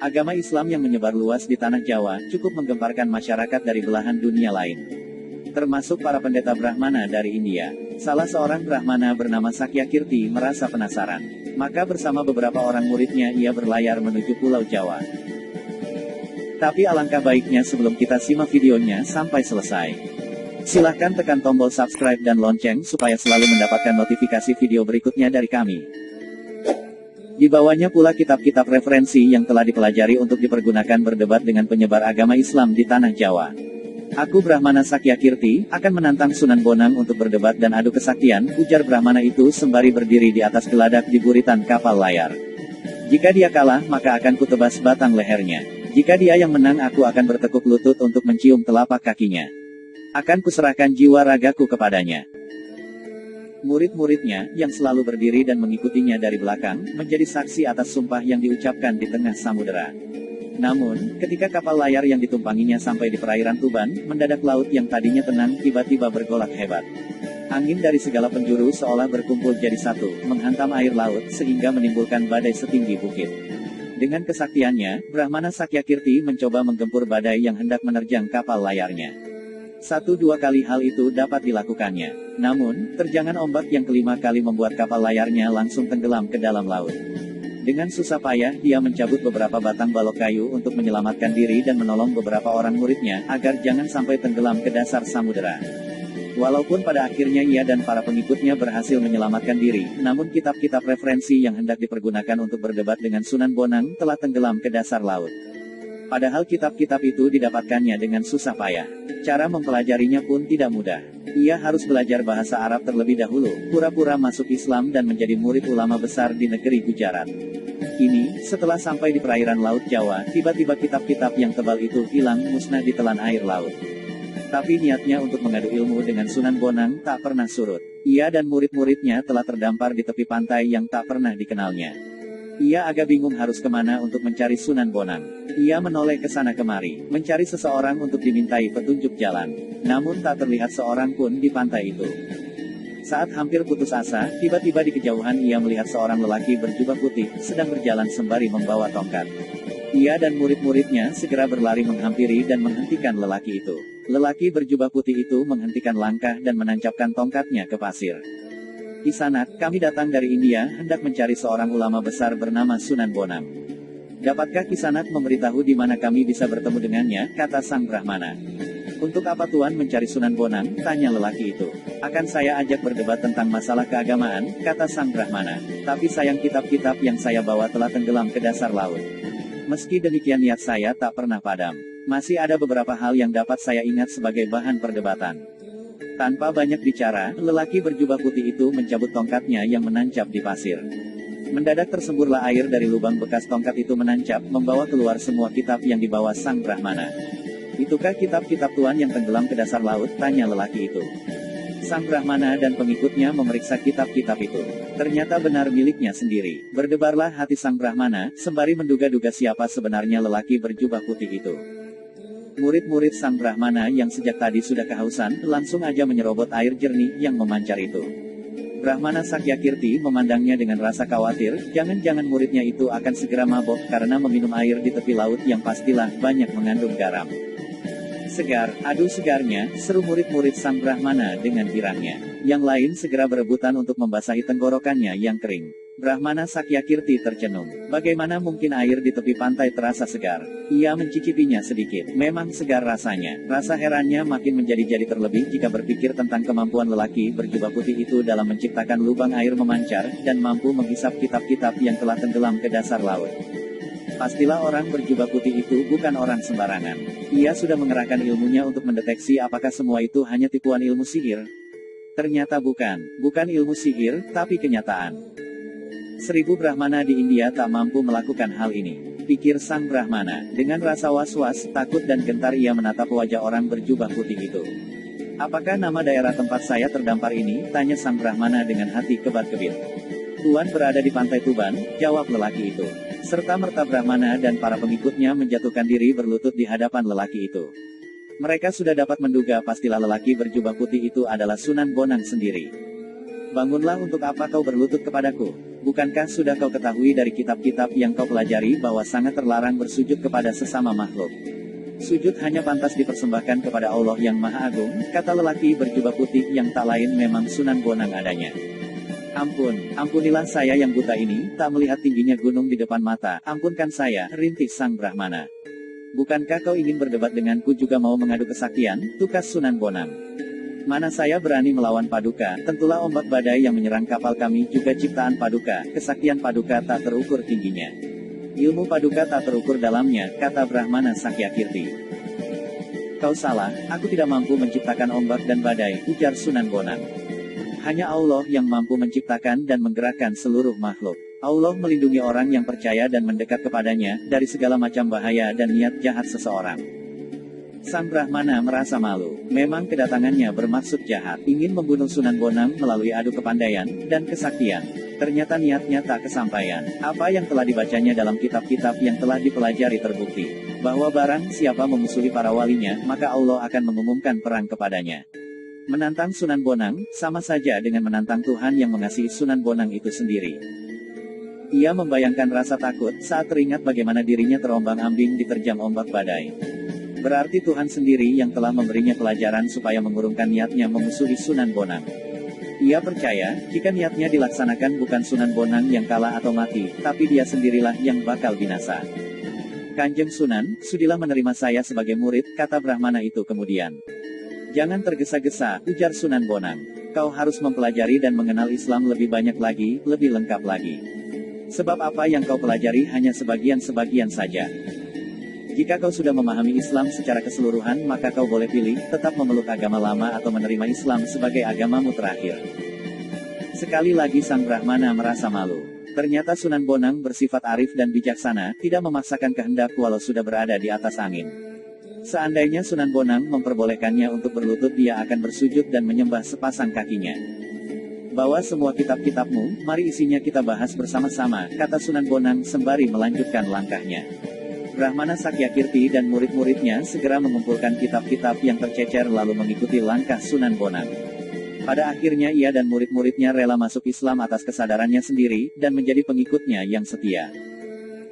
Agama Islam yang menyebar luas di tanah Jawa cukup menggemparkan masyarakat dari belahan dunia lain, termasuk para pendeta Brahmana dari India. Salah seorang Brahmana bernama Sakyakirti merasa penasaran. Maka bersama beberapa orang muridnya ia berlayar menuju Pulau Jawa. Tapi alangkah baiknya sebelum kita simak videonya sampai selesai, silahkan tekan tombol subscribe dan lonceng supaya selalu mendapatkan notifikasi video berikutnya dari kami. Di bawahnya pula kitab-kitab referensi yang telah dipelajari untuk dipergunakan berdebat dengan penyebar agama Islam di tanah Jawa. Aku Brahmana Sakyakirti, akan menantang Sunan Bonang untuk berdebat dan adu kesaktian, ujar Brahmana itu sembari berdiri di atas geladak di buritan kapal layar. Jika dia kalah, maka akan kutebas batang lehernya. Jika dia yang menang, aku akan bertekuk lutut untuk mencium telapak kakinya. Akan kuserahkan jiwa ragaku kepadanya. Murid-muridnya, yang selalu berdiri dan mengikutinya dari belakang, menjadi saksi atas sumpah yang diucapkan di tengah samudera. Namun, ketika kapal layar yang ditumpanginya sampai di perairan Tuban, mendadak laut yang tadinya tenang tiba-tiba bergolak hebat. Angin dari segala penjuru seolah berkumpul jadi satu, menghantam air laut, sehingga menimbulkan badai setinggi bukit. Dengan kesaktiannya, Brahmana Sakyakirti mencoba menggempur badai yang hendak menerjang kapal layarnya. 1-2 kali hal itu dapat dilakukannya. Namun, terjangan ombak yang kelima kali membuat kapal layarnya langsung tenggelam ke dalam laut. Dengan susah payah, dia mencabut beberapa batang balok kayu untuk menyelamatkan diri dan menolong beberapa orang muridnya, agar jangan sampai tenggelam ke dasar samudera. Walaupun pada akhirnya ia dan para pengikutnya berhasil menyelamatkan diri, namun kitab-kitab referensi yang hendak dipergunakan untuk berdebat dengan Sunan Bonang telah tenggelam ke dasar laut. Padahal kitab-kitab itu didapatkannya dengan susah payah. Cara mempelajarinya pun tidak mudah. Ia harus belajar bahasa Arab terlebih dahulu, pura-pura masuk Islam dan menjadi murid ulama besar di negeri Gujarat. Kini, setelah sampai di perairan Laut Jawa, tiba-tiba kitab-kitab yang tebal itu hilang musnah di telan air laut. Tapi niatnya untuk mengadu ilmu dengan Sunan Bonang tak pernah surut. Ia dan murid-muridnya telah terdampar di tepi pantai yang tak pernah dikenalnya. Ia agak bingung harus kemana untuk mencari Sunan Bonang. Ia menoleh ke sana kemari, mencari seseorang untuk dimintai petunjuk jalan. Namun tak terlihat seorang pun di pantai itu. Saat hampir putus asa, tiba-tiba di kejauhan ia melihat seorang lelaki berjubah putih, sedang berjalan sembari membawa tongkat. Ia dan murid-muridnya segera berlari menghampiri dan menghentikan lelaki itu. Lelaki berjubah putih itu menghentikan langkah dan menancapkan tongkatnya ke pasir. Kisanak, kami datang dari India, hendak mencari seorang ulama besar bernama Sunan Bonang. Dapatkah Kisanak memberitahu di mana kami bisa bertemu dengannya, kata sang Brahmana. Untuk apa Tuan mencari Sunan Bonang, tanya lelaki itu. Akan saya ajak berdebat tentang masalah keagamaan, kata sang Brahmana. Tapi sayang kitab-kitab yang saya bawa telah tenggelam ke dasar laut. Meski demikian niat saya tak pernah padam. Masih ada beberapa hal yang dapat saya ingat sebagai bahan perdebatan. Tanpa banyak bicara, lelaki berjubah putih itu mencabut tongkatnya yang menancap di pasir. Mendadak tersemburlah air dari lubang bekas tongkat itu menancap, membawa keluar semua kitab yang dibawa sang Brahmana. Itukah kitab-kitab Tuan yang tenggelam ke dasar laut? Tanya lelaki itu. Sang Brahmana dan pengikutnya memeriksa kitab-kitab itu. Ternyata benar miliknya sendiri. Berdebarlah hati sang Brahmana, sembari menduga-duga siapa sebenarnya lelaki berjubah putih itu. Murid-murid sang Brahmana yang sejak tadi sudah kehausan, langsung aja menyerobot air jernih yang memancar itu. Brahmana Sakyakirti memandangnya dengan rasa khawatir, jangan-jangan muridnya itu akan segera mabok karena meminum air di tepi laut yang pastilah banyak mengandung garam. Segar, aduh segarnya, seru murid-murid sang Brahmana dengan girangnya. Yang lain segera berebutan untuk membasahi tenggorokannya yang kering. Brahmana Sakyakirti tercenung. Bagaimana mungkin air di tepi pantai terasa segar? Ia mencicipinya sedikit. Memang segar rasanya. Rasa herannya makin menjadi-jadi terlebih jika berpikir tentang kemampuan lelaki berjubah putih itu dalam menciptakan lubang air memancar, dan mampu menghisap kitab-kitab yang telah tenggelam ke dasar laut. Pastilah orang berjubah putih itu bukan orang sembarangan. Ia sudah mengerahkan ilmunya untuk mendeteksi apakah semua itu hanya tipuan ilmu sihir. Ternyata bukan ilmu sihir, tapi kenyataan. 1000 Brahmana di India tak mampu melakukan hal ini, pikir sang Brahmana. Dengan rasa was-was, takut dan gentar ia menatap wajah orang berjubah putih itu. Apakah nama daerah tempat saya terdampar ini? Tanya sang Brahmana dengan hati kebat-kebit. Tuan berada di pantai Tuban, jawab lelaki itu. Serta-merta Brahmana dan para pengikutnya menjatuhkan diri berlutut di hadapan lelaki itu. Mereka sudah dapat menduga pastilah lelaki berjubah putih itu adalah Sunan Bonang sendiri. Bangunlah, untuk apa kau berlutut kepadaku? Bukankah sudah kau ketahui dari kitab-kitab yang kau pelajari bahwa sangat terlarang bersujud kepada sesama makhluk? Sujud hanya pantas dipersembahkan kepada Allah yang Maha Agung, kata lelaki berjubah putih yang tak lain memang Sunan Bonang adanya. Ampunilah saya yang buta ini, tak melihat tingginya gunung di depan mata, ampunkan saya, rintih sang Brahmana. Bukankah kau ingin berdebat denganku juga mau mengadu kesaktian, tukas Sunan Bonang? Mana saya berani melawan Paduka, tentulah ombak badai yang menyerang kapal kami juga ciptaan Paduka, kesaktian Paduka tak terukur tingginya. Ilmu Paduka tak terukur dalamnya, kata Brahmana Sakyakirti. Kau salah, aku tidak mampu menciptakan ombak dan badai, ujar Sunan Bonang. Hanya Allah yang mampu menciptakan dan menggerakkan seluruh makhluk. Allah melindungi orang yang percaya dan mendekat kepadanya, dari segala macam bahaya dan niat jahat seseorang. Sang Brahmana merasa malu. Memang kedatangannya bermaksud jahat, ingin membunuh Sunan Bonang melalui adu kepandaian dan kesaktian. Ternyata niatnya tak kesampaian. Apa yang telah dibacanya dalam kitab-kitab yang telah dipelajari terbukti, bahwa barang siapa memusuhi para walinya, maka Allah akan mengumumkan perang kepadanya. Menantang Sunan Bonang, sama saja dengan menantang Tuhan yang mengasihi Sunan Bonang itu sendiri. Ia membayangkan rasa takut saat teringat bagaimana dirinya terombang-ambing diterjang ombak badai. Berarti Tuhan sendiri yang telah memberinya pelajaran supaya mengurungkan niatnya memusuhi Sunan Bonang. Ia percaya, jika niatnya dilaksanakan bukan Sunan Bonang yang kalah atau mati, tapi dia sendirilah yang bakal binasa. Kanjeng Sunan, sudilah menerima saya sebagai murid, kata Brahmana itu kemudian. Jangan tergesa-gesa, ujar Sunan Bonang. Kau harus mempelajari dan mengenal Islam lebih banyak lagi, lebih lengkap lagi. Sebab apa yang kau pelajari hanya sebagian-sebagian saja. Jika kau sudah memahami Islam secara keseluruhan, maka kau boleh pilih, tetap memeluk agama lama atau menerima Islam sebagai agamamu terakhir. Sekali lagi sang Brahmana merasa malu. Ternyata Sunan Bonang bersifat arif dan bijaksana, tidak memaksakan kehendak walau sudah berada di atas angin. Seandainya Sunan Bonang memperbolehkannya untuk berlutut, dia akan bersujud dan menyembah sepasang kakinya. Bawa semua kitab-kitabmu, mari isinya kita bahas bersama-sama, kata Sunan Bonang sembari melanjutkan langkahnya. Brahmana Sakyakirti dan murid-muridnya segera mengumpulkan kitab-kitab yang tercecer lalu mengikuti langkah Sunan Bonang. Pada akhirnya ia dan murid-muridnya rela masuk Islam atas kesadarannya sendiri, dan menjadi pengikutnya yang setia.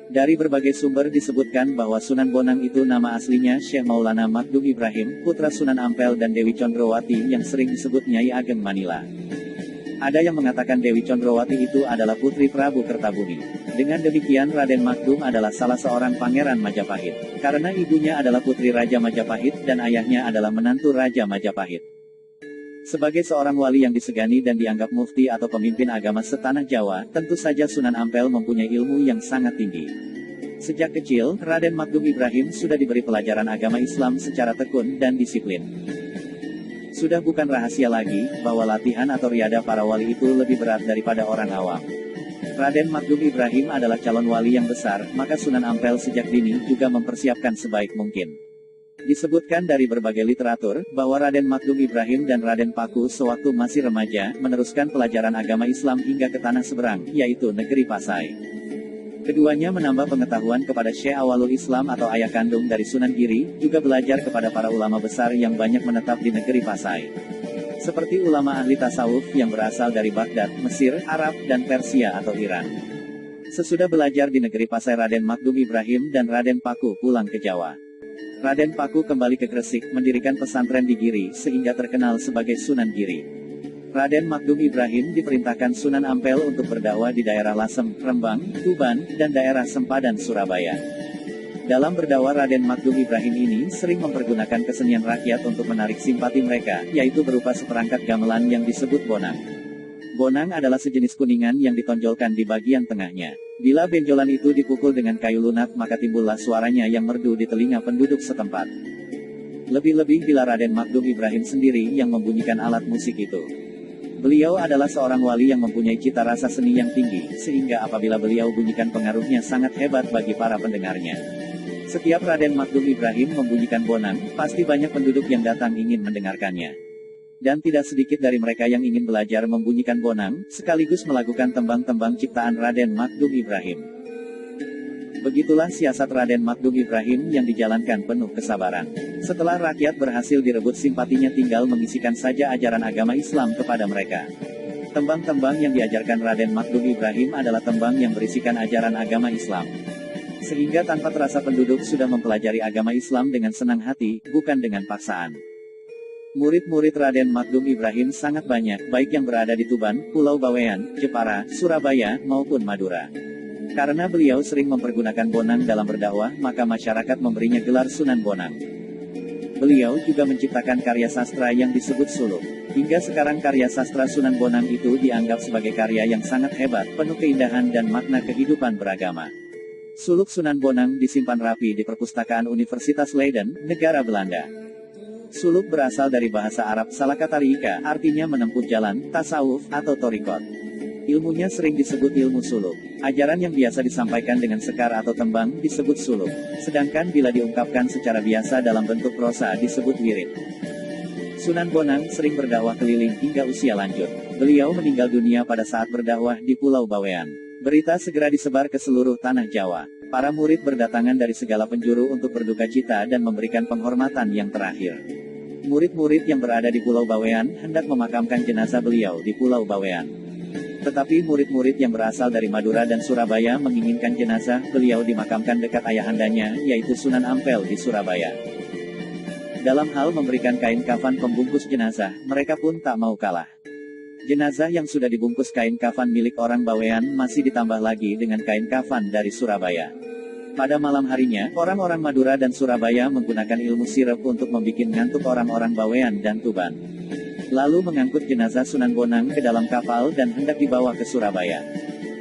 Dari berbagai sumber disebutkan bahwa Sunan Bonang itu nama aslinya Syekh Maulana Magdum Ibrahim, putra Sunan Ampel dan Dewi Condrowati yang sering disebut Nyai Ageng Manila. Ada yang mengatakan Dewi Condrowati itu adalah putri Prabu Kertabumi. Dengan demikian Raden Magdum adalah salah seorang pangeran Majapahit, karena ibunya adalah putri Raja Majapahit dan ayahnya adalah menantu Raja Majapahit. Sebagai seorang wali yang disegani dan dianggap mufti atau pemimpin agama setanah Jawa, tentu saja Sunan Ampel mempunyai ilmu yang sangat tinggi. Sejak kecil, Raden Magdum Ibrahim sudah diberi pelajaran agama Islam secara tekun dan disiplin. Sudah bukan rahasia lagi, bahwa latihan atau riada para wali itu lebih berat daripada orang awam. Raden Magdum Ibrahim adalah calon wali yang besar, maka Sunan Ampel sejak dini juga mempersiapkan sebaik mungkin. Disebutkan dari berbagai literatur, bahwa Raden Magdum Ibrahim dan Raden Paku sewaktu masih remaja, meneruskan pelajaran agama Islam hingga ke tanah seberang, yaitu negeri Pasai. Keduanya menambah pengetahuan kepada Syekh Awalul Islam atau ayah kandung dari Sunan Giri, juga belajar kepada para ulama besar yang banyak menetap di negeri Pasai. Seperti ulama ahli tasawuf yang berasal dari Baghdad, Mesir, Arab, dan Persia atau Iran. Sesudah belajar di negeri Pasai, Raden Magdum Ibrahim dan Raden Paku pulang ke Jawa. Raden Paku kembali ke Gresik, mendirikan pesantren di Giri, sehingga terkenal sebagai Sunan Giri. Raden Magdum Ibrahim diperintahkan Sunan Ampel untuk berdakwah di daerah Lasem, Rembang, Tuban, dan daerah Sempadan, Surabaya. Dalam berdakwah Raden Magdum Ibrahim ini sering mempergunakan kesenian rakyat untuk menarik simpati mereka, yaitu berupa seperangkat gamelan yang disebut bonang. Bonang adalah sejenis kuningan yang ditonjolkan di bagian tengahnya. Bila benjolan itu dipukul dengan kayu lunak, maka timbullah suaranya yang merdu di telinga penduduk setempat. Lebih-lebih bila Raden Magdum Ibrahim sendiri yang membunyikan alat musik itu. Beliau adalah seorang wali yang mempunyai cita rasa seni yang tinggi, sehingga apabila beliau bunyikan pengaruhnya sangat hebat bagi para pendengarnya. Setiap Raden Magdum Ibrahim membunyikan bonang, pasti banyak penduduk yang datang ingin mendengarkannya. Dan tidak sedikit dari mereka yang ingin belajar membunyikan bonang, sekaligus melakukan tembang-tembang ciptaan Raden Magdum Ibrahim. Begitulah siasat Raden Magdum Ibrahim yang dijalankan penuh kesabaran. Setelah rakyat berhasil direbut simpatinya, tinggal mengisikan saja ajaran agama Islam kepada mereka. Tembang-tembang yang diajarkan Raden Makdum Ibrahim adalah tembang yang berisikan ajaran agama Islam. Sehingga tanpa terasa penduduk sudah mempelajari agama Islam dengan senang hati, bukan dengan paksaan. Murid-murid Raden Makdum Ibrahim sangat banyak, baik yang berada di Tuban, Pulau Bawean, Jepara, Surabaya, maupun Madura. Karena beliau sering mempergunakan Bonang dalam berdakwah, maka masyarakat memberinya gelar Sunan Bonang. Beliau juga menciptakan karya sastra yang disebut suluk. Hingga sekarang karya sastra Sunan Bonang itu dianggap sebagai karya yang sangat hebat, penuh keindahan dan makna kehidupan beragama. Suluk Sunan Bonang disimpan rapi di perpustakaan Universitas Leiden, negara Belanda. Suluk berasal dari bahasa Arab salakatarika, artinya menempuh jalan, tasawuf, atau torikot. Ilmunya sering disebut ilmu suluk. Ajaran yang biasa disampaikan dengan sekar atau tembang disebut suluk. Sedangkan bila diungkapkan secara biasa dalam bentuk prosa disebut wirid. Sunan Bonang sering berdakwah keliling hingga usia lanjut. Beliau meninggal dunia pada saat berdakwah di Pulau Bawean. Berita segera disebar ke seluruh tanah Jawa. Para murid berdatangan dari segala penjuru untuk berduka cita dan memberikan penghormatan yang terakhir. Murid-murid yang berada di Pulau Bawean hendak memakamkan jenazah beliau di Pulau Bawean. Tetapi murid-murid yang berasal dari Madura dan Surabaya menginginkan jenazah beliau dimakamkan dekat ayahandanya, yaitu Sunan Ampel di Surabaya. Dalam hal memberikan kain kafan pembungkus jenazah, mereka pun tak mau kalah. Jenazah yang sudah dibungkus kain kafan milik orang Bawean masih ditambah lagi dengan kain kafan dari Surabaya. Pada malam harinya, orang-orang Madura dan Surabaya menggunakan ilmu sirep untuk membuat ngantuk orang-orang Bawean dan Tuban. Lalu mengangkut jenazah Sunan Bonang ke dalam kapal dan hendak dibawa ke Surabaya.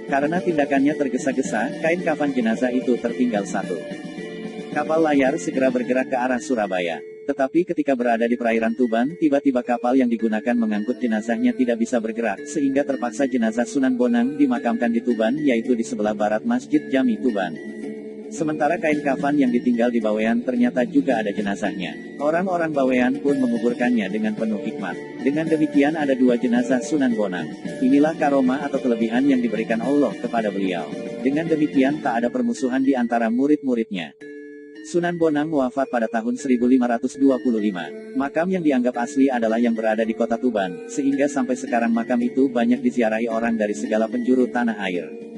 Karena tindakannya tergesa-gesa, kain kafan jenazah itu tertinggal satu. Kapal layar segera bergerak ke arah Surabaya. Tetapi ketika berada di perairan Tuban, tiba-tiba kapal yang digunakan mengangkut jenazahnya tidak bisa bergerak, sehingga terpaksa jenazah Sunan Bonang dimakamkan di Tuban, yaitu di sebelah barat Masjid Jami Tuban. Sementara kain kafan yang ditinggal di Bawean ternyata juga ada jenazahnya. Orang-orang Bawean pun menguburkannya dengan penuh hikmat. Dengan demikian ada dua jenazah Sunan Bonang. Inilah karomah atau kelebihan yang diberikan Allah kepada beliau. Dengan demikian tak ada permusuhan di antara murid-muridnya. Sunan Bonang wafat pada tahun 1525. Makam yang dianggap asli adalah yang berada di kota Tuban, sehingga sampai sekarang makam itu banyak diziarahi orang dari segala penjuru tanah air.